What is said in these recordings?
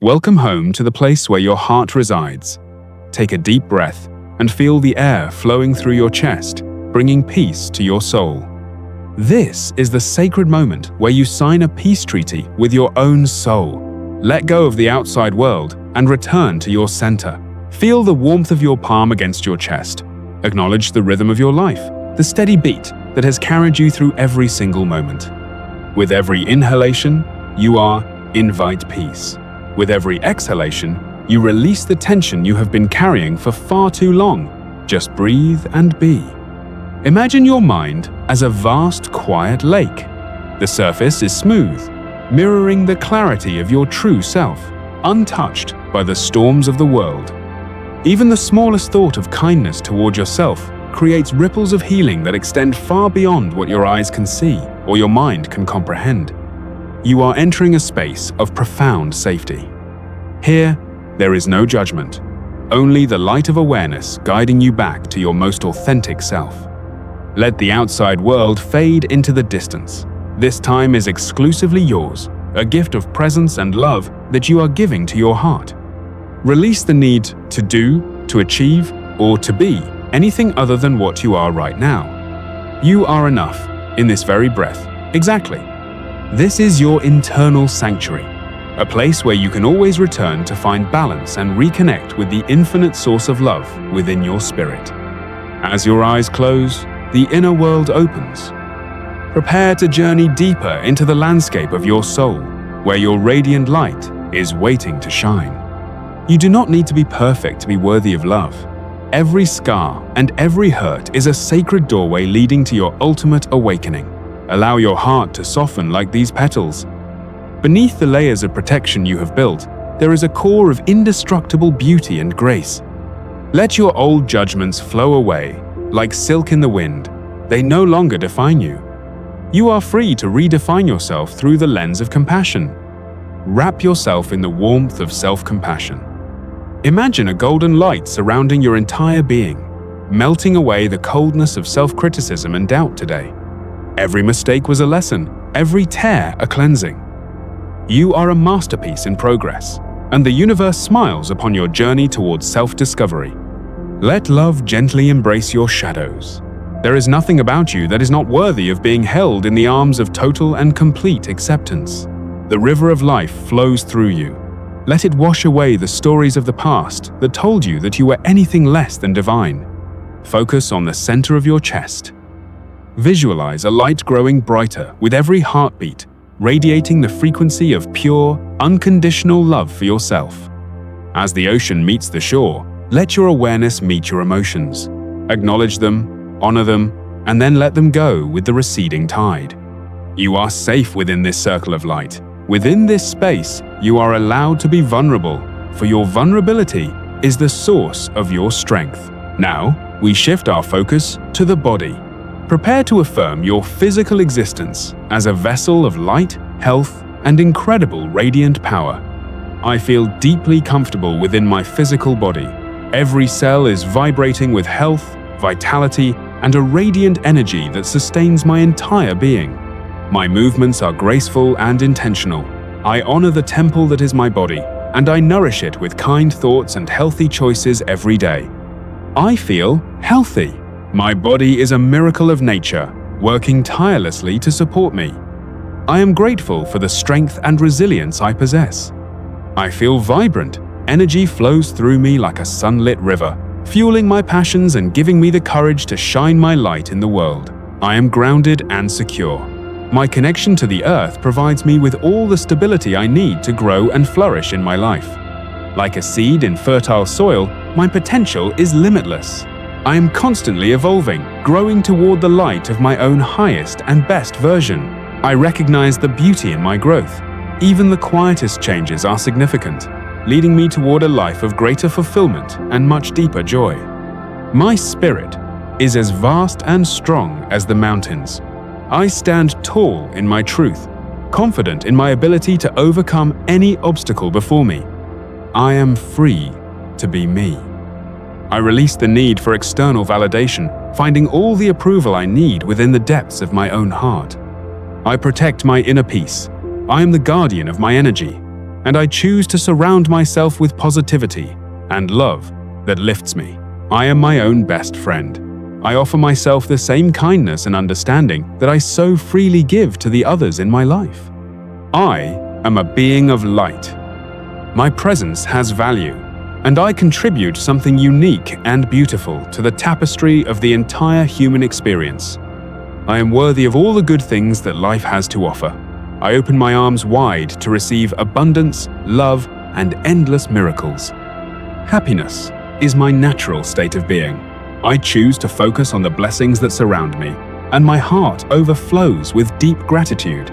Welcome home to the place where your heart resides. Take a deep breath and feel the air flowing through your chest, bringing peace to your soul. This is the sacred moment where you sign a peace treaty with your own soul. Let go of the outside world and return to your center. Feel the warmth of your palm against your chest. Acknowledge the rhythm of your life, the steady beat that has carried you through every single moment. With every inhalation, you invite peace. With every exhalation, you release the tension you have been carrying for far too long. Just breathe and be. Imagine your mind as a vast, quiet lake. The surface is smooth, mirroring the clarity of your true self, untouched by the storms of the world. Even the smallest thought of kindness toward yourself creates ripples of healing that extend far beyond what your eyes can see or your mind can comprehend. You are entering a space of profound safety. Here, there is no judgment, only the light of awareness guiding you back to your most authentic self. Let the outside world fade into the distance. This time is exclusively yours, a gift of presence and love that you are giving to your heart. Release the need to do, to achieve, or to be anything other than what you are right now. You are enough in this very breath. Exactly. This is your internal sanctuary, a place where you can always return to find balance and reconnect with the infinite source of love within your spirit. As your eyes close, the inner world opens. Prepare to journey deeper into the landscape of your soul, where your radiant light is waiting to shine. You do not need to be perfect to be worthy of love. Every scar and every hurt is a sacred doorway leading to your ultimate awakening. Allow your heart to soften like these petals. Beneath the layers of protection you have built, there is a core of indestructible beauty and grace. Let your old judgments flow away, like silk in the wind. They no longer define you. You are free to redefine yourself through the lens of compassion. Wrap yourself in the warmth of self-compassion. Imagine a golden light surrounding your entire being, melting away the coldness of self-criticism and doubt today. Every mistake was a lesson, every tear a cleansing. You are a masterpiece in progress, and the universe smiles upon your journey towards self-discovery. Let love gently embrace your shadows. There is nothing about you that is not worthy of being held in the arms of total and complete acceptance. The river of life flows through you. Let it wash away the stories of the past that told you that you were anything less than divine. Focus on the center of your chest. Visualize a light growing brighter with every heartbeat, radiating the frequency of pure, unconditional love for yourself. As the ocean meets the shore, let your awareness meet your emotions. Acknowledge them, honor them, and then let them go with the receding tide. You are safe within this circle of light. Within this space, you are allowed to be vulnerable, for your vulnerability is the source of your strength. Now, we shift our focus to the body. Prepare to affirm your physical existence as a vessel of light, health, and incredible radiant power. I feel deeply comfortable within my physical body. Every cell is vibrating with health, vitality, and a radiant energy that sustains my entire being. My movements are graceful and intentional. I honor the temple that is my body, and I nourish it with kind thoughts and healthy choices every day. I feel healthy. My body is a miracle of nature, working tirelessly to support me. I am grateful for the strength and resilience I possess. I feel vibrant. Energy flows through me like a sunlit river, fueling my passions and giving me the courage to shine my light in the world. I am grounded and secure. My connection to the earth provides me with all the stability I need to grow and flourish in my life. Like a seed in fertile soil, my potential is limitless. I am constantly evolving, growing toward the light of my own highest and best version. I recognize the beauty in my growth. Even the quietest changes are significant, leading me toward a life of greater fulfillment and much deeper joy. My spirit is as vast and strong as the mountains. I stand tall in my truth, confident in my ability to overcome any obstacle before me. I am free to be me. I release the need for external validation, finding all the approval I need within the depths of my own heart. I protect my inner peace. I am the guardian of my energy. and I choose to surround myself with positivity and love that lifts me. I am my own best friend. I offer myself the same kindness and understanding that I so freely give to the others in my life. I am a being of light. My presence has value, and I contribute something unique and beautiful to the tapestry of the entire human experience. I am worthy of all the good things that life has to offer. I open my arms wide to receive abundance, love, and endless miracles. Happiness is my natural state of being. I choose to focus on the blessings that surround me, and my heart overflows with deep gratitude.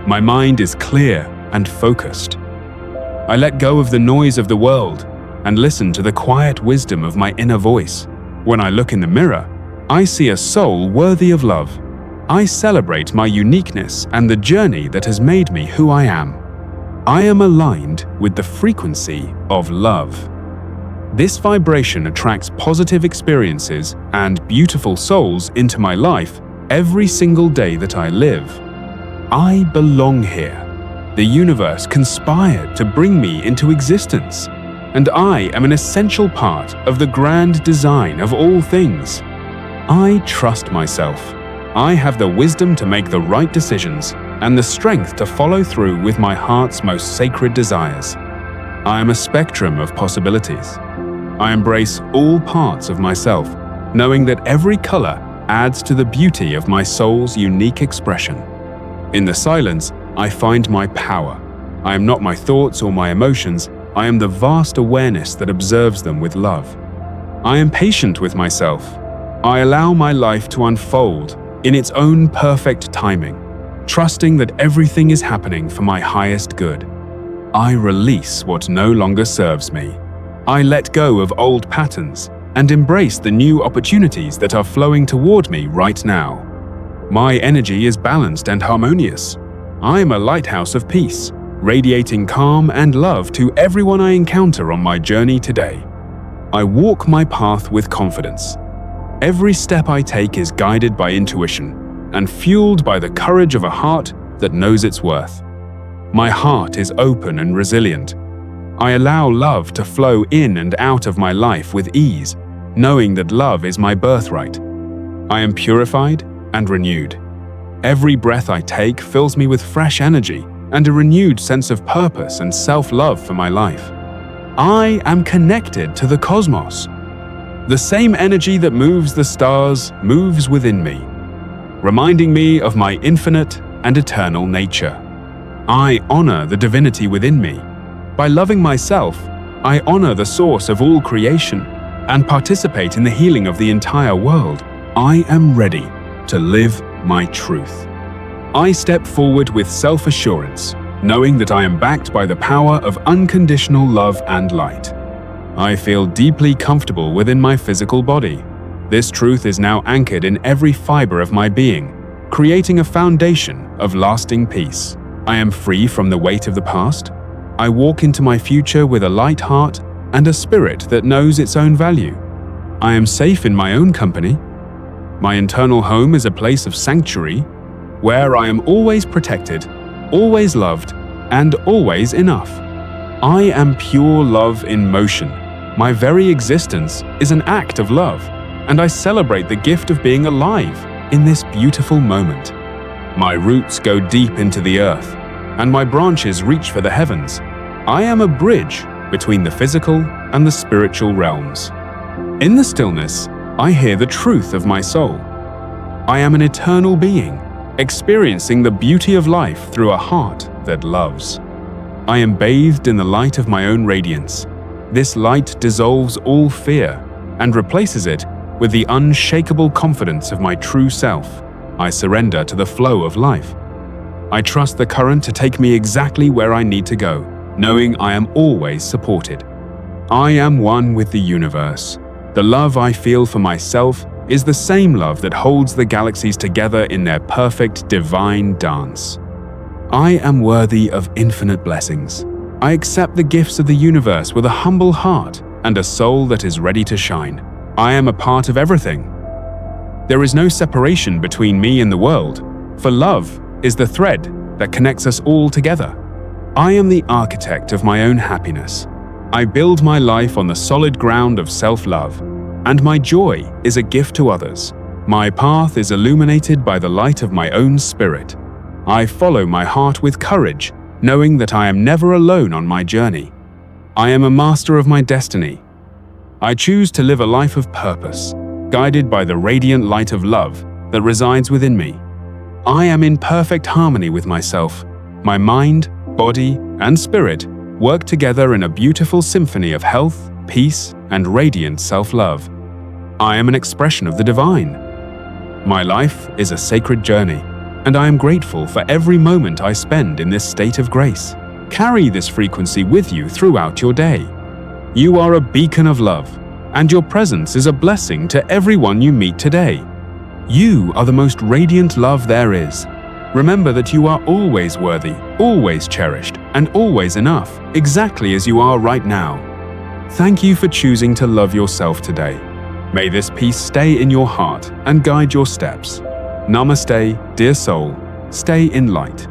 My mind is clear and focused. I let go of the noise of the world and listen to the quiet wisdom of my inner voice. When I look in the mirror, I see a soul worthy of love. I celebrate my uniqueness and the journey that has made me who I am. I am aligned with the frequency of love. This vibration attracts positive experiences and beautiful souls into my life every single day that I live. I belong here. The universe conspired to bring me into existence, and I am an essential part of the grand design of all things. I trust myself. I have the wisdom to make the right decisions and the strength to follow through with my heart's most sacred desires. I am a spectrum of possibilities. I embrace all parts of myself, knowing that every color adds to the beauty of my soul's unique expression. In the silence, I find my power. I am not my thoughts or my emotions. I am the vast awareness that observes them with love. I am patient with myself. I allow my life to unfold in its own perfect timing, trusting that everything is happening for my highest good. I release what no longer serves me. I let go of old patterns and embrace the new opportunities that are flowing toward me right now. My energy is balanced and harmonious. I am a lighthouse of peace, radiating calm and love to everyone I encounter on my journey today. I walk my path with confidence. Every step I take is guided by intuition and fueled by the courage of a heart that knows its worth. My heart is open and resilient. I allow love to flow in and out of my life with ease, knowing that love is my birthright. I am purified and renewed. Every breath I take fills me with fresh energy and a renewed sense of purpose and self-love for my life. I am connected to the cosmos. The same energy that moves the stars moves within me, reminding me of my infinite and eternal nature. I honor the divinity within me. By loving myself, I honor the source of all creation and participate in the healing of the entire world. I am ready to live my truth. I step forward with self-assurance, knowing that I am backed by the power of unconditional love and light. I feel deeply comfortable within my physical body. This truth is now anchored in every fiber of my being, creating a foundation of lasting peace. I am free from the weight of the past. I walk into my future with a light heart and a spirit that knows its own value. I am safe in my own company. My internal home is a place of sanctuary, where I am always protected, always loved, and always enough. I am pure love in motion. My very existence is an act of love, and I celebrate the gift of being alive in this beautiful moment. My roots go deep into the earth, and my branches reach for the heavens. I am a bridge between the physical and the spiritual realms. In the stillness, I hear the truth of my soul. I am an eternal being, experiencing the beauty of life through a heart that loves. I am bathed in the light of my own radiance. This light dissolves all fear and replaces it with the unshakable confidence of my true self. I surrender to the flow of life. I trust the current to take me exactly where I need to go, knowing I am always supported. I am one with the universe. The love I feel for myself is the same love that holds the galaxies together in their perfect divine dance. I am worthy of infinite blessings. I accept the gifts of the universe with a humble heart and a soul that is ready to shine. I am a part of everything. There is no separation between me and the world, for love is the thread that connects us all together. I am the architect of my own happiness. I build my life on the solid ground of self-love, and my joy is a gift to others. My path is illuminated by the light of my own spirit. I follow my heart with courage, knowing that I am never alone on my journey. I am a master of my destiny. I choose to live a life of purpose, guided by the radiant light of love that resides within me. I am in perfect harmony with myself. My mind, body, and spirit work together in a beautiful symphony of health, peace, and radiant self-love. I am an expression of the divine. My life is a sacred journey, and I am grateful for every moment I spend in this state of grace. Carry this frequency with you throughout your day. You are a beacon of love, and your presence is a blessing to everyone you meet today. You are the most radiant love there is. Remember that you are always worthy, always cherished, and always enough, exactly as you are right now. Thank you for choosing to love yourself today. May this peace stay in your heart and guide your steps. Namaste, dear soul. Stay in light.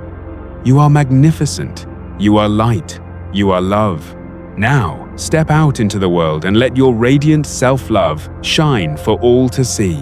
You are magnificent. You are light. You are love. Now, step out into the world and let your radiant self-love shine for all to see.